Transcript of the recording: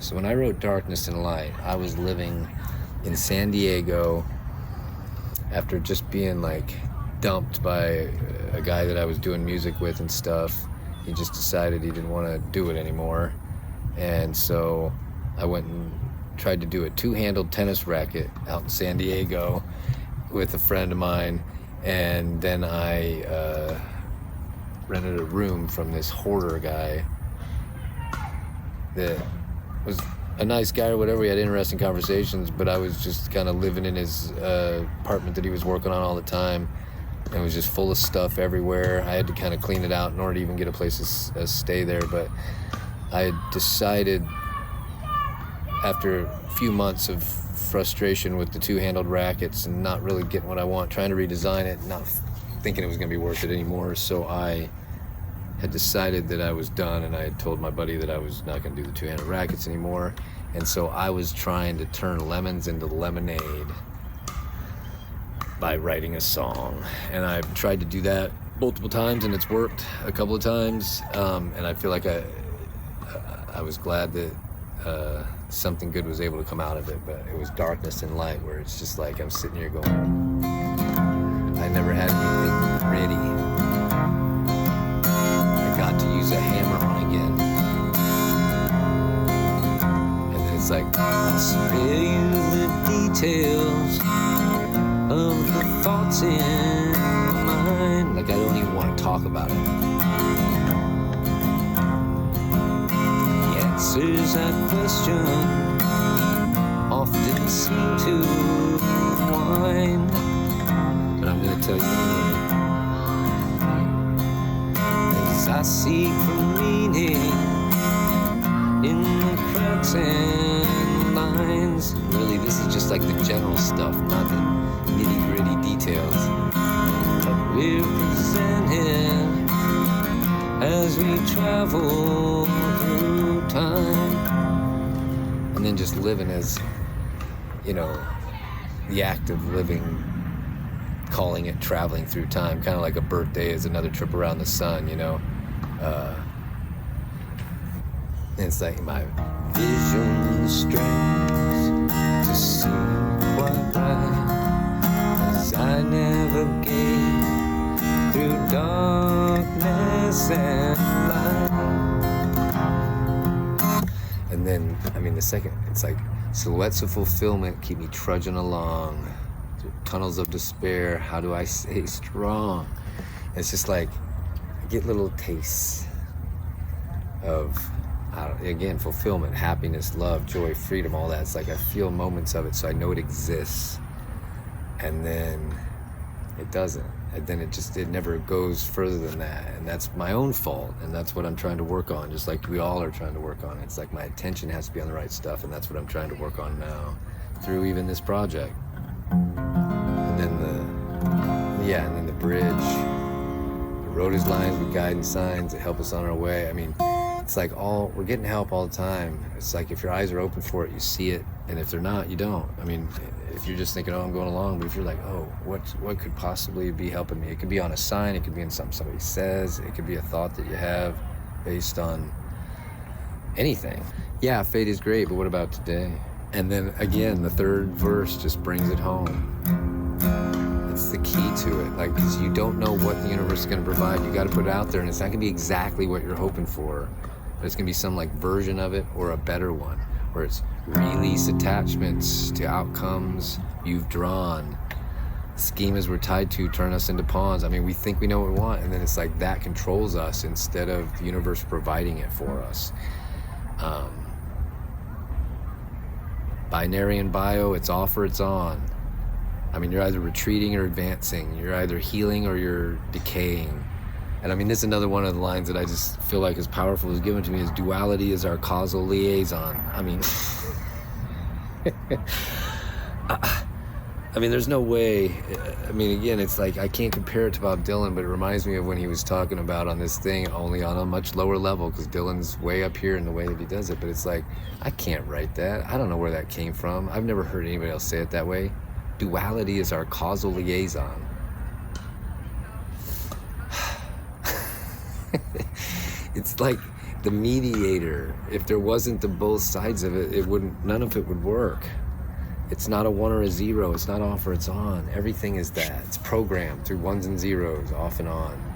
So when I wrote Darkness and Light, I was living in San Diego after just being like dumped by a guy that I was doing music with and stuff. He just decided he didn't want to do it anymore. And so I went and tried to do a two-handled tennis racket out in San Diego with a friend of mine. And then I rented a room from this Hoarder guy that was a nice guy or whatever. We had interesting conversations, but I was just kind of living in his apartment that he was working on all the time. And it was just full of stuff everywhere. I had to kind of clean it out in order to even get a place to stay there. But I had decided after a few months of frustration with the two-handled rackets and not really getting what I want, trying to redesign it, not thinking it was going to be worth it anymore. So I had decided that I was done, and I had told my buddy that I was not going to do the two-handed rackets anymore. And so I was trying to turn lemons into lemonade by writing a song. And I've tried to do that multiple times, and it's worked a couple of times. And I feel like I was glad that something good was able to come out of it. But it was Darkness and Light, where it's just like I'm sitting here going, I never had anything ready. Got to use a hammer on again. And then it's like, I'll spare you the details of the thoughts in my mind. Like I don't even want to talk about it. The answers I question often seem to wind. But I'm going to tell you anyway. I seek for meaning in the cracks and lines. Really, this is just like the general stuff, not the nitty-gritty details. But we're presented as we travel through time. And then just living as, the act of living, calling it traveling through time, kind of like a birthday is another trip around the sun, and it's like my vision strains to see quite right as I navigate through darkness and light. And then, the second, it's like silhouettes of fulfillment keep me trudging along through tunnels of despair. How do I stay strong? And it's just like I get little tastes of, again, fulfillment, happiness, love, joy, freedom, all that. It's like I feel moments of it, so I know it exists. And then it doesn't. And then it never goes further than that. And that's my own fault. And that's what I'm trying to work on, just like we all are trying to work on. It's like my attention has to be on the right stuff, and that's what I'm trying to work on now through even this project. And then the bridge. The road is lined with guidance signs that help us on our way. It's like we're getting help all the time. It's like if your eyes are open for it, you see it. And if they're not, you don't. If you're just thinking, I'm going along, but if you're like, what could possibly be helping me? It could be on a sign, it could be in something somebody says, it could be a thought that you have based on anything. Yeah, fate is great, but what about today? And then again, the third verse just brings it home. It's the key to it, because you don't know what the universe is going to provide. You got to put it out there, and it's not going to be exactly what you're hoping for, but it's going to be some version of it or a better one, where it's release attachments to outcomes you've drawn. Schemas we're tied to turn us into pawns. We think we know what we want, and then it's like that controls us instead of the universe providing it for us. Binary and bio, it's off or it's on. You're either retreating or advancing. You're either healing or you're decaying. And this is another one of the lines that I just feel like is powerful, is given to me, is duality is our causal liaison. There's no way. Again, it's like I can't compare it to Bob Dylan, but it reminds me of when he was talking about on this thing, only on a much lower level, because Dylan's way up here in the way that he does it. But it's like, I can't write that. I don't know where that came from. I've never heard anybody else say it that way. Duality is our causal liaison. It's like the mediator. If there wasn't the both sides of it, none of it would work. It's not a 1 or a 0. It's not off or it's on. Everything is that. It's programmed through 1s and 0s, off and on.